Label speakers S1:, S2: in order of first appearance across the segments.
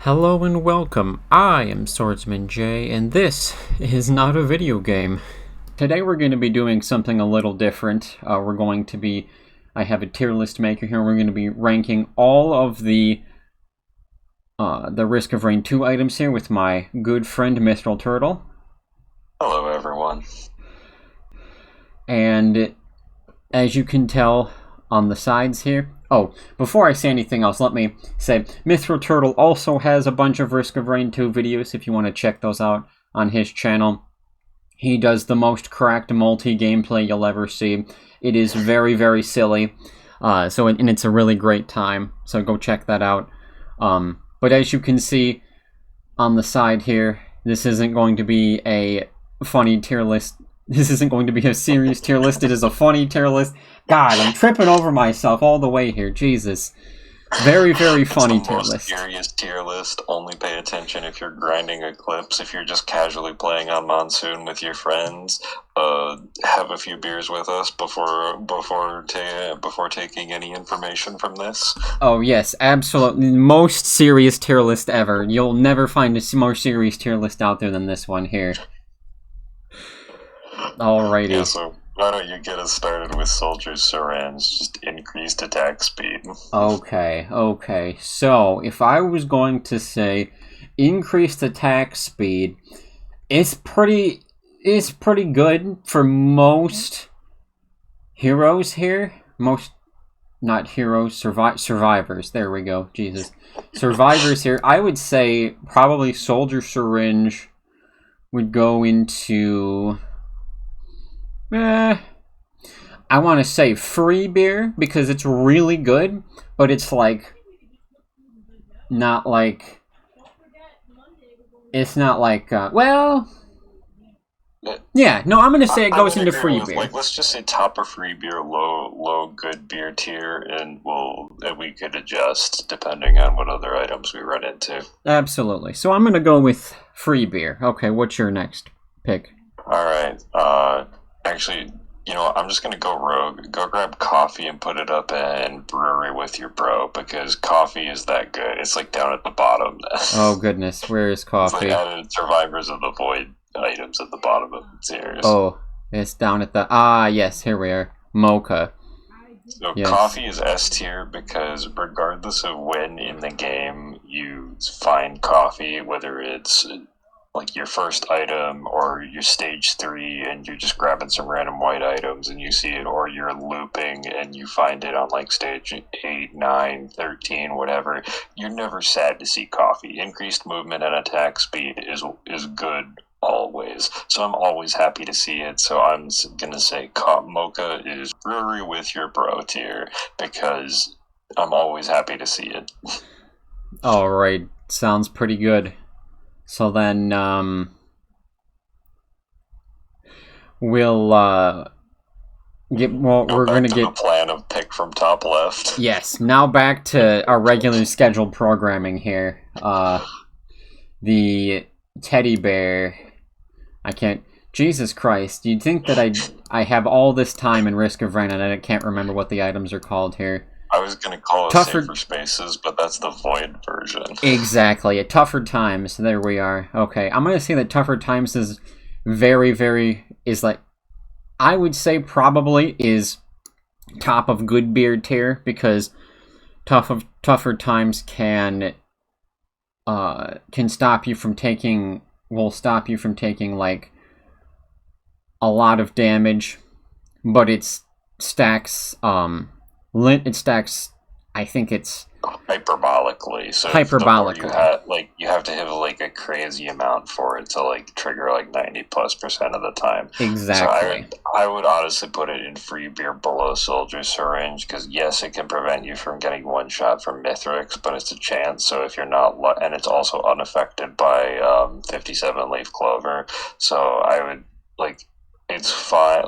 S1: Hello and welcome. I am Swordsman Jay, and this is not a video game. Today we're going to be doing something a little different. I have a tier list maker here. We're going to be ranking all of the Risk of Rain 2 items here with my good friend Mr. Turtle.
S2: Hello, everyone.
S1: And as you can tell on the sides here, before I say anything else, let me say, Mr. Turtle also has a bunch of Risk of Rain 2 videos if you want to check those out on his channel. He does the most cracked multi-gameplay you'll ever see. It is very, very silly, and it's a really great time, so go check that out. But as you can see on the side here, this isn't going to be a funny tier list. This isn't going to be a serious tier list. It is a funny tier list. God, I'm tripping over myself all the way here. Jesus. Very, very funny tier list.
S2: It's the most serious tier list. Only pay attention if you're grinding Eclipse. If you're just casually playing on Monsoon with your friends, have a few beers with us before taking any information from this.
S1: Oh, yes, absolutely. Most serious tier list ever. You'll never find a more serious tier list out there than this one here. Alrighty.
S2: Yeah, so why don't you get us started with Soldier's Syringe? Just increased attack speed.
S1: Okay. So, if I was going to say increased attack speed, it's pretty good for most heroes here. Not heroes, survivors. There we go. Jesus. Survivors here. I would say probably Soldier Syringe would go into... I want to say free beer because it's really good, but it's like not like yeah. No, I'm gonna say it goes into free beer.
S2: Like, let's just say top of free beer, low good beer tier, and we could adjust depending on what other items we run into.
S1: Absolutely. So I'm gonna go with free beer. Okay, what's your next pick?
S2: All right. Actually, you know what? I'm just gonna go rogue. Go grab coffee and put it up in brewery with your bro, because coffee is that good. It's like down at the bottom.
S1: Oh goodness, where is coffee?
S2: It's like added Survivors of the Void items at the bottom of the tiers.
S1: Oh, it's down at the yes, here we are. Mocha.
S2: So yes. Coffee is S tier because regardless of when in the game you find coffee, whether it's like your first item or your stage 3 and you're just grabbing some random white items and you see it, or you're looping and you find it on like stage 8, 9, 13, whatever, you're never sad to see coffee. Increased movement and attack speed is good always, so I'm always happy to see it. So I'm gonna say Mocha is brewery with your bro tier because I'm always happy to see it.
S1: Alright, sounds pretty good. So then, we're going to get
S2: the plan of pick from top left.
S1: Yes, now back to our regularly scheduled programming here. The teddy bear. Jesus Christ, you'd think that I have all this time in Risk of Rain and I can't remember what the items are called here.
S2: I was going to call it Safer Spaces, but that's the Void version.
S1: Exactly. At Tougher Times. There we are. Okay, I'm going to say that Tougher Times is I would say probably is top of good beer tier, because Tougher Times can stop you from taking like a lot of damage, but it stacks I think it's
S2: hyperbolically. So
S1: hyperbolically.
S2: You have to hit like a crazy amount for it to like trigger like 90+% of the time.
S1: Exactly.
S2: So I would honestly put it in free beer below Soldier Syringe, because yes, it can prevent you from getting one shot from Mithrix, but it's a chance. So if you're not, and it's also unaffected by 57 leaf clover. So I would it's fine.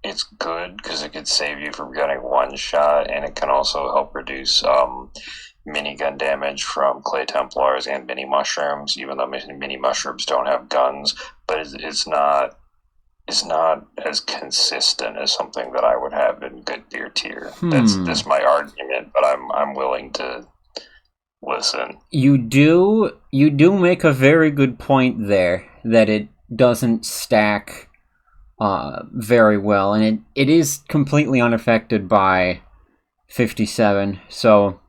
S2: It's good because it could save you from getting one shot, and it can also help reduce minigun damage from Clay Templars and mini mushrooms, even though mini mushrooms don't have guns. But it's not as consistent as something that I would have in good beer tier. That's my argument, but I'm willing to listen.
S1: You do make a very good point there, that it doesn't stack very well, and it is completely unaffected by 57. So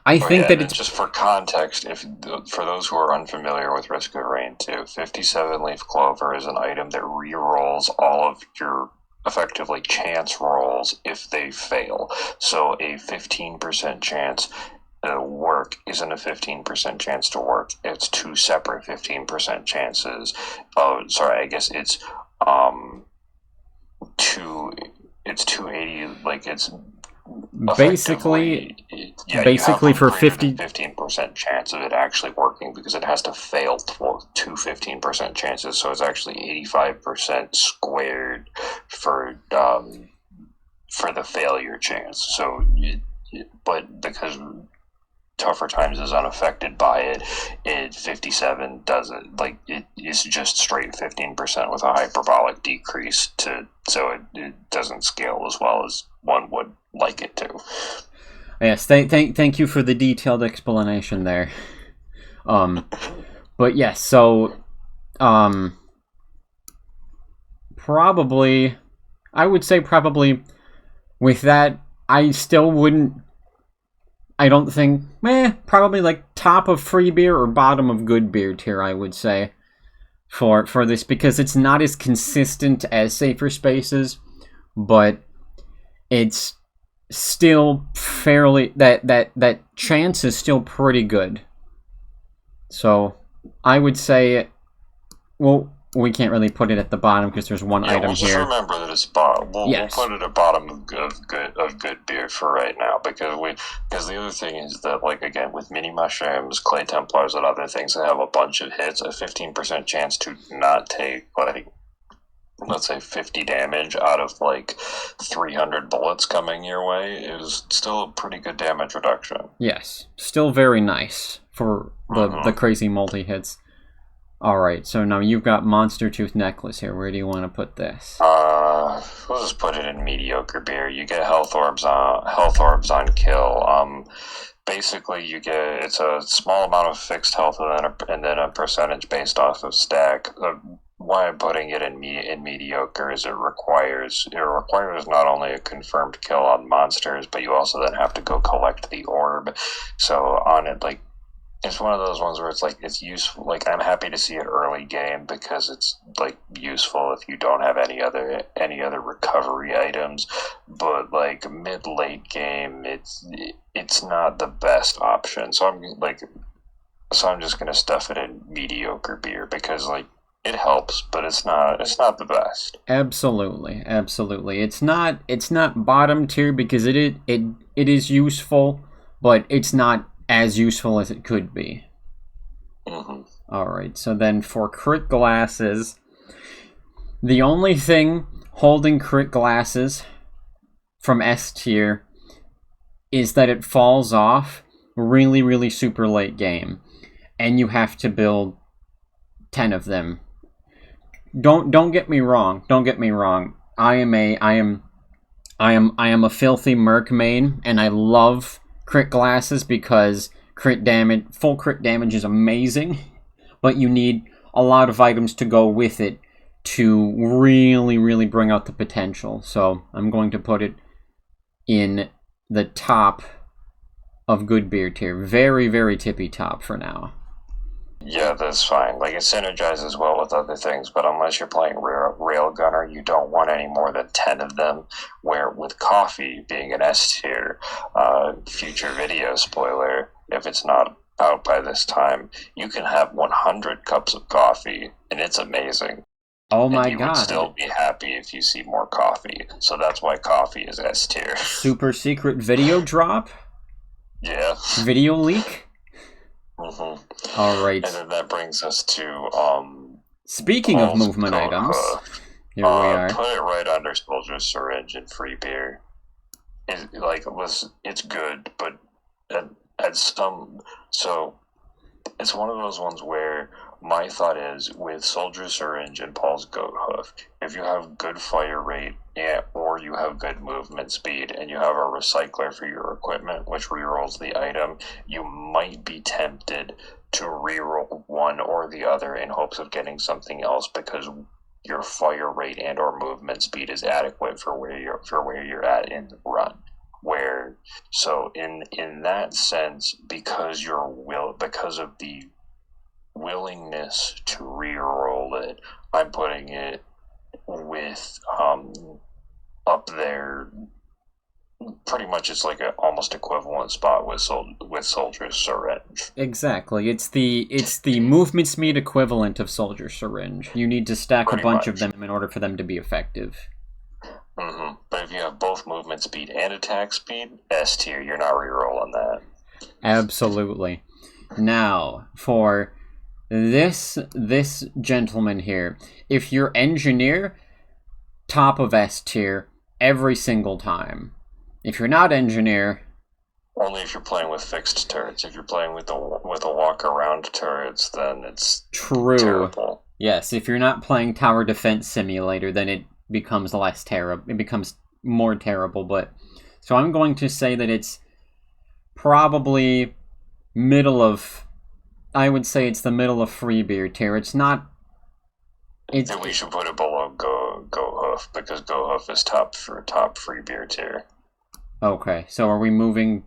S1: I think that it's
S2: just for context, if for those who are unfamiliar with Risk of Rain 2, 57 Leaf Clover is an item that re-rolls all of your effectively chance rolls if they fail. So a 15% chance to work isn't a 15% chance to work. It's two separate 15% chances. Oh, sorry, I guess it's two. It's 280. Like it's
S1: basically for
S2: 15% chance of it actually working, because it has to fail two 15% chances, so it's actually 85% squared for the failure chance. So but because Tougher Times is unaffected by it 57 doesn't, like, it is just straight 15% with a hyperbolic decrease so it doesn't scale as well as one would like it to.
S1: Yes, thank you for the detailed explanation there. But yes, so probably I would say probably with that, I still wouldn't, I don't think, probably like top of free beer or bottom of good beer tier, I would say, for this, because it's not as consistent as Safer Spaces, but it's still fairly, that chance is still pretty good. So I would say, well, we can't really put it at the bottom because there's one item
S2: we'll just
S1: here.
S2: Remember that it's bottom. We'll put it at bottom of good beer for right now, because the other thing is that, like, again, with mini mushrooms, clay templars, and other things that have a bunch of hits, a 15% chance to not take, like, let's say 50 damage out of like 300 bullets coming your way is still a pretty good damage reduction.
S1: Yes, still very nice for the crazy multi-hits. Alright, so now you've got Monster Tooth Necklace here. Where do you want to put this?
S2: We'll just put it in mediocre beer. You get health orbs on kill. Basically, it's a small amount of fixed health and then a percentage based off of stack. Why I'm putting it in mediocre is it requires not only a confirmed kill on monsters, but you also then have to go collect the orb. So on it, like, it's one of those ones where it's like, it's useful. Like, I'm happy to see it early game because it's like useful if you don't have any other recovery items. But like mid-late game, it's not the best option. So I'm just gonna stuff it in mediocre beer because, like, it helps, but it's not the best.
S1: Absolutely. It's not bottom tier because it is useful, but it's not as useful as it could be. Alright, so then for crit glasses, the only thing holding crit glasses from S tier is that it falls off really, really super late game, and you have to build 10 of them. Don't get me wrong. I am a filthy merc main, and I love crit glasses because full crit damage is amazing, but you need a lot of items to go with it to really, really bring out the potential. So I'm going to put it in the top of good beer tier. Very, very tippy top for now.
S2: Yeah, that's fine. Like, it synergizes well with other things, but unless you're playing Railgunner, you don't want any more than 10 of them, where with coffee being an S tier, future video spoiler, if it's not out by this time, you can have 100 cups of coffee, and it's amazing.
S1: Oh my god.
S2: You would still be happy if you see more coffee, so that's why coffee is S tier.
S1: Super secret video drop?
S2: Yeah.
S1: Video leak? All right.
S2: And then that brings us to
S1: speaking of movement items, here we are.
S2: Put it right under Soldier's Syringe and free beer. It's good, but at some, so it's one of those ones where my thought is, with Soldier Syringe and Paul's Goat Hoof, if you have good fire rate or you have good movement speed and you have a recycler for your equipment, which rerolls the item, you might be tempted to reroll one or the other in hopes of getting something else because your fire rate and or movement speed is adequate for where you're at in the run. So in that sense, because of the willingness to reroll it, I'm putting it with up there. Pretty much, it's like an almost equivalent spot with Soldier's Syringe.
S1: Exactly, it's the movement speed equivalent of Soldier Syringe. You need to stack a bunch of them in order for them to be effective.
S2: Mm-hmm. But if you have both movement speed and attack speed, S tier, you're not rerolling that.
S1: Absolutely. Now, for this gentleman here, if you're engineer, top of S tier every single time. If you're not engineer,
S2: only if you're playing with fixed turrets. If you're playing with a walk around turrets, then it's terrible.
S1: Yes, if you're not playing Tower Defense Simulator, then it becomes less terrible. It becomes more terrible. But so I'm going to say that it's probably middle of. I would say it's the middle of Freebeard tier. It's not.
S2: Then we should put it below Goat Hoof because Goat Hoof is top Freebeard tier.
S1: Okay, so are we moving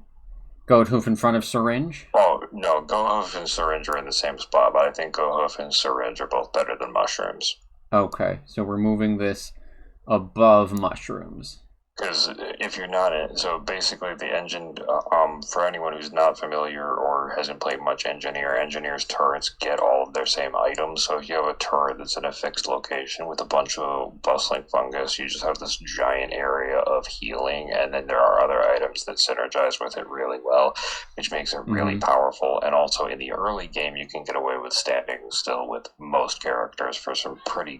S1: Goat Hoof in front of Syringe?
S2: Oh, no, Goat Hoof and Syringe are in the same spot, but I think Goat Hoof and Syringe are both better than Mushrooms.
S1: Okay, so we're moving this above Mushrooms.
S2: Because if you're not so basically the engine, for anyone who's not familiar or hasn't played much engineers turrets get all of their same items. So if you have a turret that's in a fixed location with a bunch of bustling fungus, you just have this giant area of healing, and then there are other items that synergize with it really well, which makes it really powerful. And also in the early game, you can get away with standing still with most characters for a pretty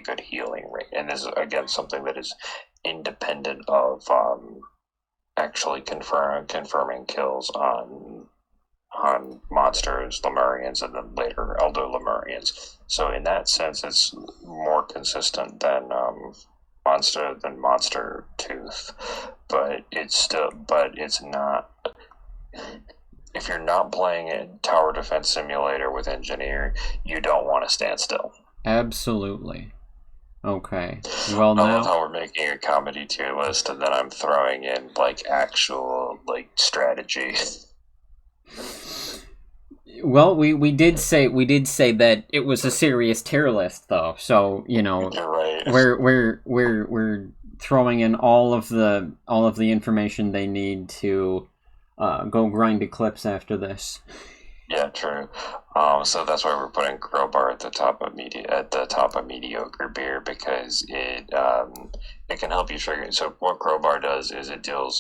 S2: good healing rate. And this is again something that is independent of actually confirming kills on monsters, Lemurians, and then later Elder Lemurians. So in that sense, it's more consistent than Monster Tooth, but it's not. If you're not playing a Tower Defense Simulator with Engineer, you don't want to stand still.
S1: Absolutely. Okay. Well, now
S2: I love how we're making a comedy tier list, and then I'm throwing in actual strategy.
S1: Well, we did say that it was a serious tier list, though. So you're
S2: right.
S1: We're throwing in all of the information they need to go grind Eclipse after this.
S2: Yeah, true. So that's why we're putting Crowbar at the top of mediocre beer, because it can help you trigger. So what Crowbar does is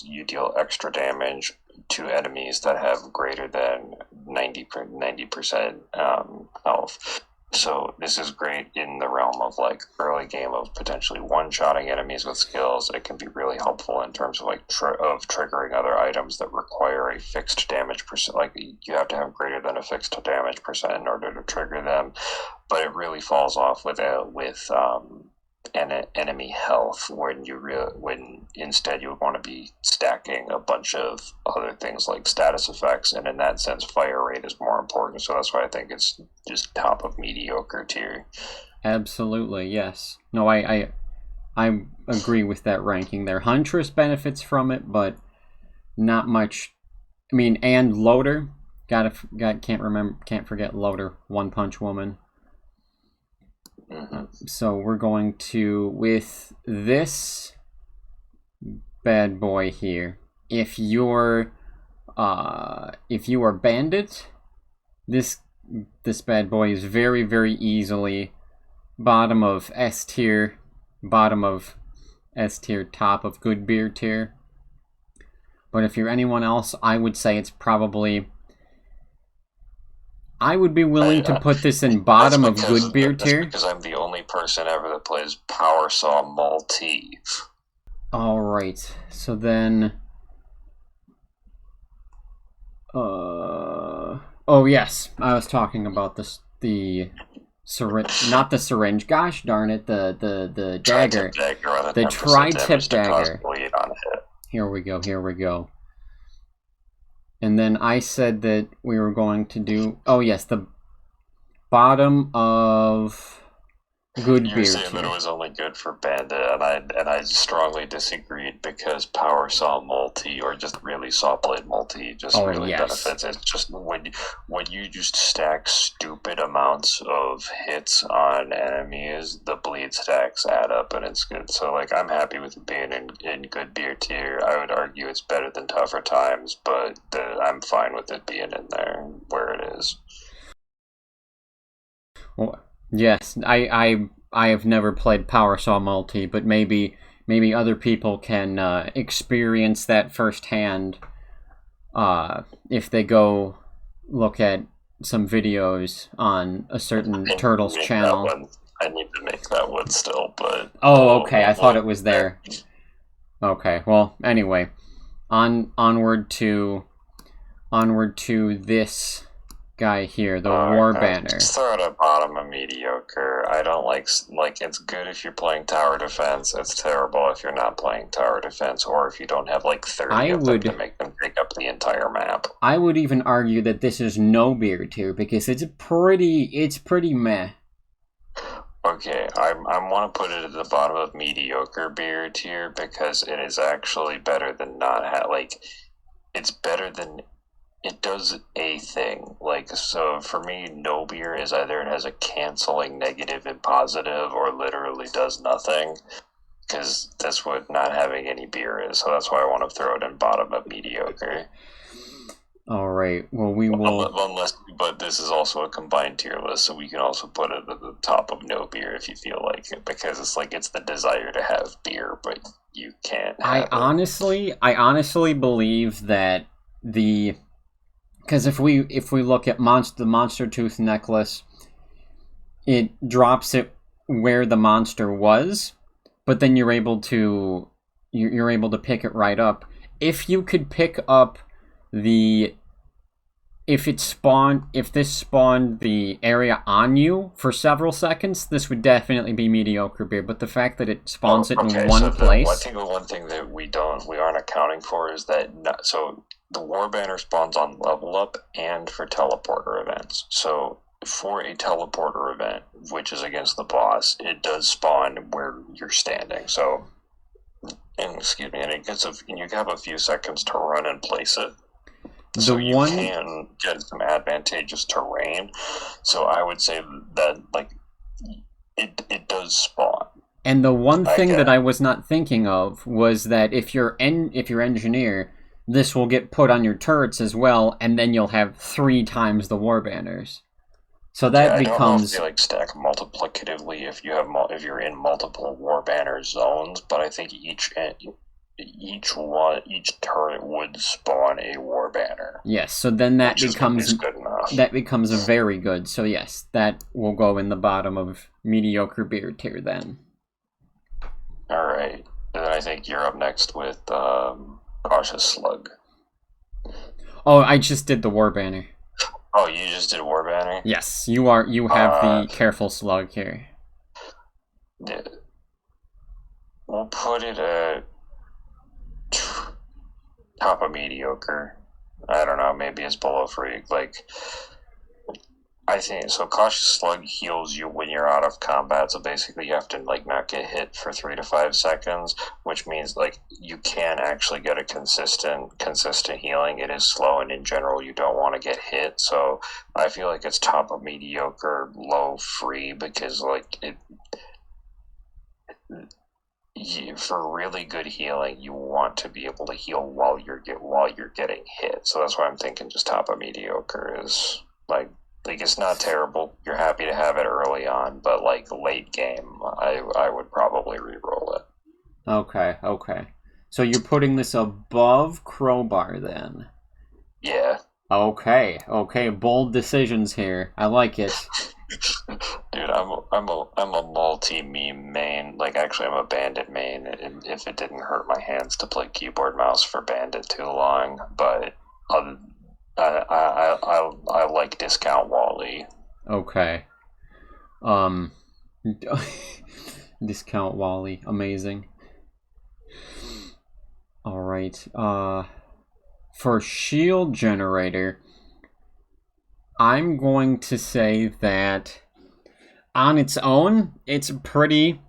S2: you deal extra damage to enemies that have greater than 90% health. So this is great in the realm of early game of potentially one-shotting enemies with skills. It can be really helpful in terms of of triggering other items that require a fixed damage percent. You have to have greater than a fixed damage percent in order to trigger them. But it really falls off with enemy health when instead you would want to be stacking a bunch of other things like status effects, and in that sense fire rate is more important. So that's why I think it's just top of mediocre tier.
S1: Absolutely, yes. No, I agree with that ranking there. Huntress benefits from it, but not much. I mean, and Loader, can't forget Loader, One Punch Woman. So we're going to, with this bad boy here, if you are Bandit, this bad boy is very, very easily bottom of S tier, top of good beer tier. But if you're anyone else, I would say it's probably. I would be willing to put this in bottom of good beer tier.
S2: Because I'm the only person ever that plays Power Saw Maltese.
S1: Alright, so then... oh yes, I was talking about this syringe, not the syringe. Gosh darn it, the dagger,
S2: the
S1: tri-tip dagger.
S2: On hit.
S1: Here we go. And then I said that we were going to do. Oh yes, the bottom of good beer.
S2: You were saying that it was only good for Bandit, and I strongly disagreed because Power Saw multi or just really Saw Blade multi really benefits. It's just when you just stack stupid amounts of hits on enemies, the bleed stacks add up and it's good. So like I'm happy with it being in good beer tier. I would argue it's better than Tougher Times, but I'm fine with it being in there where it is.
S1: Well, yes, I have never played Power Saw multi, but maybe other people can experience that firsthand if they go look at some videos on a certain Turtles channel.
S2: I need to make that one still, but
S1: okay. I thought it was there. Okay, well, anyway, onward to this guy here, the War Banner.
S2: Just throw it at bottom of mediocre. I don't like it's good if you're playing tower defense. It's terrible if you're not playing tower defense, or if you don't have like 30 of them to make them take up the entire map.
S1: I would even argue that this is no beer tier because it's pretty meh.
S2: Okay, I want to put it at the bottom of mediocre beer tier because it is actually better than it's better than. It does a thing. So for me, no beer is either it has a canceling negative and positive or literally does nothing. Because that's what not having any beer is. So that's why I want to throw it in bottom of mediocre.
S1: Alright, well we will...
S2: But this is also a combined tier list, so we can also put it at the top of no beer if you feel like it. Because it's the desire to have beer, but you can't have it.
S1: I honestly believe that because if we look at the Monster Tooth necklace, it drops it where the monster was, but then you're able to pick it right up. If you could pick up if this spawned the area on you for several seconds, this would definitely be mediocre beer. But the fact that it spawns it in one place.
S2: I think the one thing that we aren't accounting for is that the War Banner spawns on level up and for teleporter events. So for a teleporter event, which is against the boss, it does spawn where you're standing. So, and you have a few seconds to run and place it. So you can get some advantageous terrain. So I would say that it does spawn.
S1: And the one thing that I was not thinking of was that if you're engineer, this will get put on your turrets as well, and then you'll have 3 times the War Banners. So that becomes. I don't know
S2: if they stack multiplicatively if you're in multiple War Banner zones, but I think each turret would spawn a War Banner.
S1: Yes, so then that becomes
S2: good enough.
S1: That becomes very good. So yes, that will go in the bottom of mediocre beer tier then.
S2: All right, and then I think you're up next with Cautious Slug.
S1: Oh, I just did the War Banner.
S2: Oh, you just did War Banner?
S1: Yes, you have the Careful Slug here.
S2: Yeah. We'll put it at top of mediocre. I don't know, maybe it's below Freak. I think so. Cautious Slug heals you when you're out of combat, so basically you have to not get hit for 3 to 5 seconds, which means you can actually get a consistent healing. It is slow, and in general you don't want to get hit. So I feel like it's top of mediocre, low free, because for really good healing, you want to be able to heal while you're getting hit. So that's why I'm thinking just top of mediocre is it's not terrible. You're happy to have it early on, but late game, I would probably re-roll it.
S1: Okay. So you're putting this above Crowbar then?
S2: Yeah.
S1: Okay. Bold decisions here. I like it.
S2: Dude, I'm a multi-meme main. Actually, I'm a Bandit main. If it didn't hurt my hands to play keyboard mouse for Bandit too long, but I like Discount Wally.
S1: Okay. Discount Wally. Amazing. Alright. For shield generator, I'm going to say that on its own, it's pretty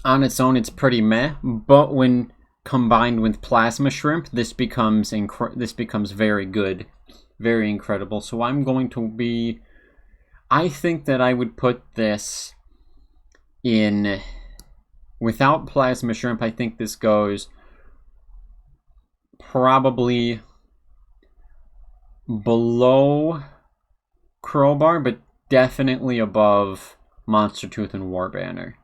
S1: meh, but when combined with plasma shrimp, this becomes very good, very incredible. So I think that I would put this in, without plasma shrimp, I think this goes probably below Crowbar, but definitely above Monster Tooth and War Banner.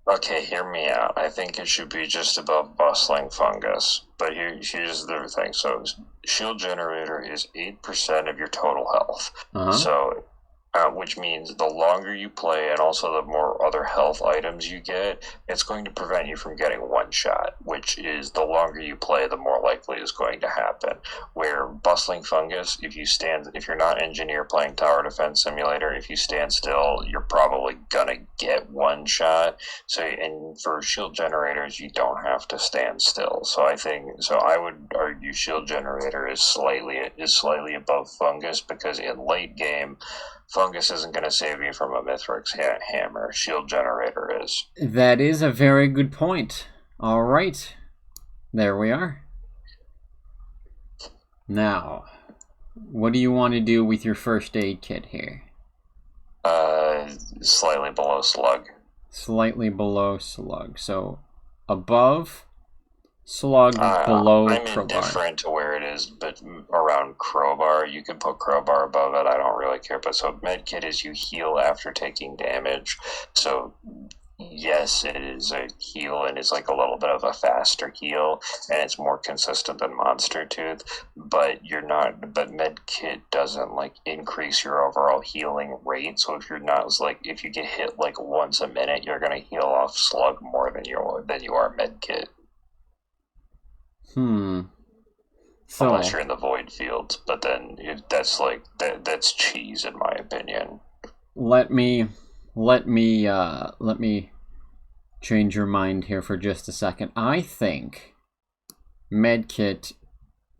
S2: Okay, hear me out. I think it should be just above Bustling Fungus. But here's the thing. So, Shield Generator is 8% of your total health. So, which means the longer you play and also the more other health items you get, it's going to prevent you from getting one shot, which is the longer you play, the more likely it's going to happen. Where Bustling Fungus, if you're not Engineer playing Tower Defense Simulator, if you stand still, you're probably gonna get one shot. So, and for Shield Generators, you don't have to stand still. So I would argue Shield Generator is slightly above Fungus, because in late game, Fungus isn't going to save you from a Mithrix hammer. Shield Generator is.
S1: That is a very good point. All right. There we are. Now, what do you want to do with your first aid kit here?
S2: Slightly below Slug.
S1: Slightly below Slug. So, above Slug, below
S2: I'm
S1: Crowbar.
S2: indifferent to where it is, but around Crowbar, you can put Crowbar above it. I don't really care. But so Medkit is you heal after taking damage. So yes, it is a heal, and it's like a little bit of a faster heal, and it's more consistent than Monster Tooth. But But Medkit doesn't like increase your overall healing rate. So if if you get hit like once a minute, you're gonna heal off Slug more than you are Medkit.
S1: So,
S2: unless you're in the void fields, but then that's cheese in my opinion.
S1: Let me change your mind here for just a second. I think Medkit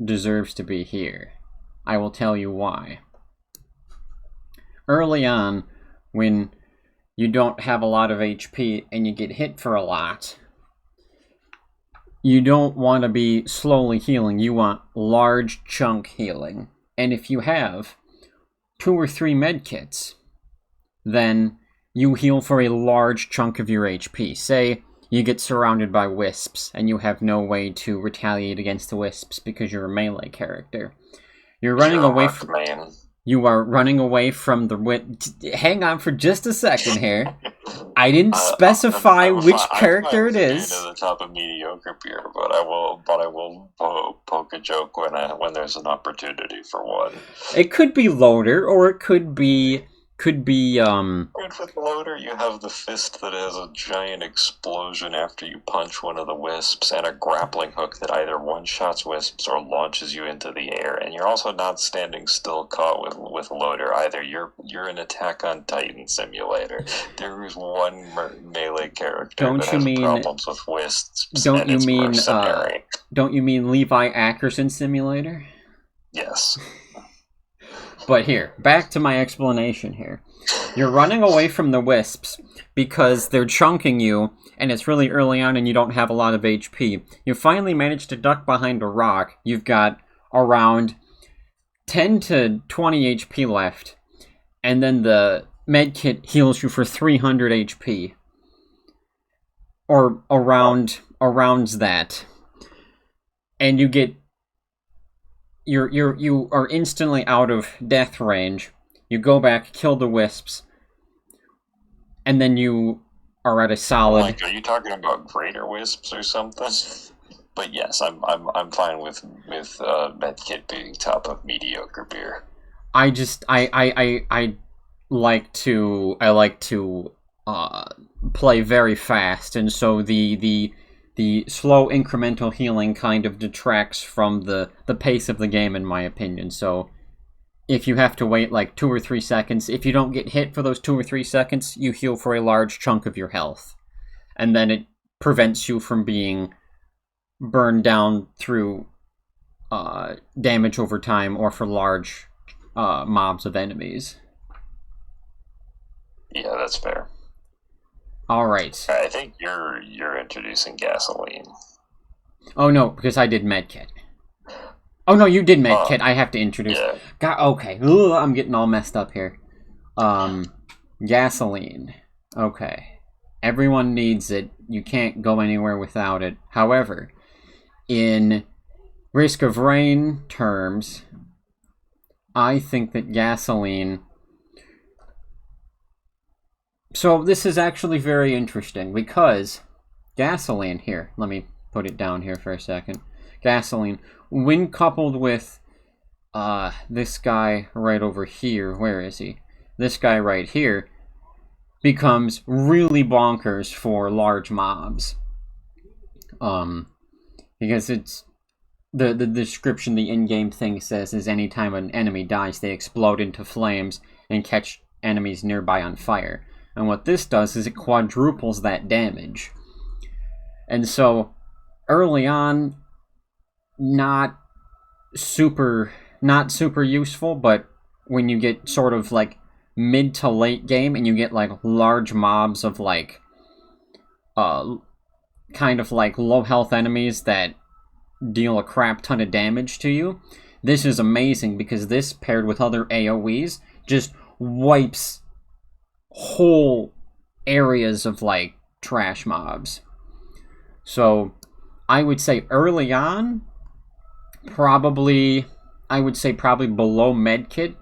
S1: deserves to be here. I will tell you why. Early on, when you don't have a lot of HP and you get hit for a lot, you don't want to be slowly healing. You want large chunk healing. And if you have 2 or 3 medkits, then you heal for a large chunk of your HP. Say you get surrounded by wisps and you have no way to retaliate against the wisps because you're a melee character. You are running away from the hang on for just a second here. I didn't specify which character it is.
S2: To the top of mediocre beer, but I will poke a joke when there's an opportunity for one.
S1: It could be Loader, or it could be
S2: With Loader, you have the fist that has a giant explosion after you punch one of the wisps, and a grappling hook that either one-shots wisps or launches you into the air. And you're also not standing still caught with Loader either. You're an Attack on Titan simulator. There is one melee character that has problems with wisps. Don't
S1: you mean Levi Ackerson simulator?
S2: Yes.
S1: But here, back to my explanation here. You're running away from the wisps because they're chunking you, and it's really early on and you don't have a lot of HP. You finally manage to duck behind a rock. You've got around 10 to 20 HP left, and then the medkit heals you for 300 HP. Or around that. And you get... You are instantly out of death range. You go back, kill the wisps, and then you are at a solid.
S2: Like, are you talking about greater wisps or something? But yes, I'm fine with medkit being top of mediocre beer.
S1: I like to play very fast, and so the slow incremental healing kind of detracts from the pace of the game, in my opinion. So if you have to wait like 2 or 3 seconds, if you don't get hit for those 2 or 3 seconds, you heal for a large chunk of your health. And then it prevents you from being burned down through damage over time or for large mobs of enemies.
S2: Yeah, that's fair.
S1: All right.
S2: I think you're introducing gasoline.
S1: Oh no, because I did medkit. Oh no, you did medkit. I have to introduce.
S2: Yeah.
S1: God, okay. Ugh, I'm getting all messed up here. Gasoline. Okay. Everyone needs it. You can't go anywhere without it. However, in risk of rain terms, I think that gasoline... So this is actually very interesting because gasoline here, let me put it down here for a second. Gasoline, when coupled with this guy right over here, where is he? This guy right here becomes really bonkers for large mobs. Because it's the description, the in-game thing says is anytime an enemy dies, they explode into flames and catch enemies nearby on fire. And what this does is it quadruples that damage. And so, early on, not super useful, but when you get sort of like mid to late game and you get like large mobs of like kind of like low health enemies that deal a crap ton of damage to you, this is amazing because this paired with other AoEs just wipes whole areas of like trash mobs. So I would say early on, probably below medkit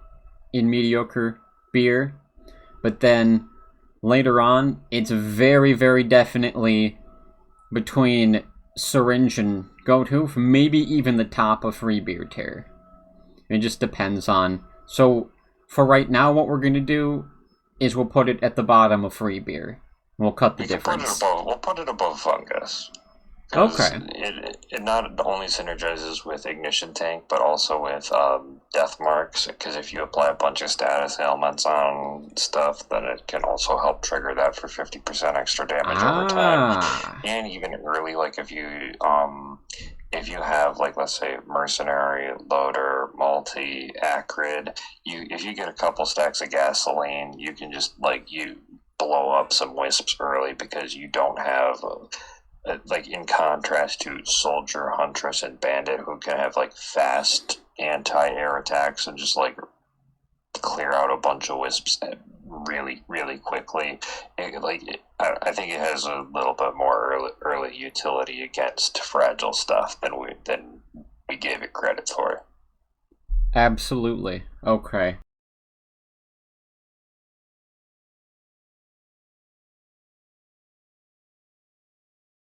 S1: in mediocre beer, but then later on it's very, very definitely between syringe and go-to, maybe even the top of free beer tier. It just depends on. So for right now, what we're going to do is we'll put it at the bottom of free beer. We'll cut the difference.
S2: We'll put it above fungus.
S1: Okay.
S2: It not only synergizes with Ignition Tank, but also with Death Marks, because if you apply a bunch of status ailments on stuff, then it can also help trigger that for 50% extra damage over time. And even early, like if you have, like, let's say, Mercenary, Loader, Multi, Acrid, if you get a couple stacks of gasoline, you can just, like, you blow up some wisps early because you don't have... like, in contrast to Soldier, Huntress, and Bandit, who can have, like, fast anti-air attacks and just, like, clear out a bunch of wisps really, really quickly. I think it has a little bit more early utility against fragile stuff than we gave it credit for.
S1: Absolutely. Okay.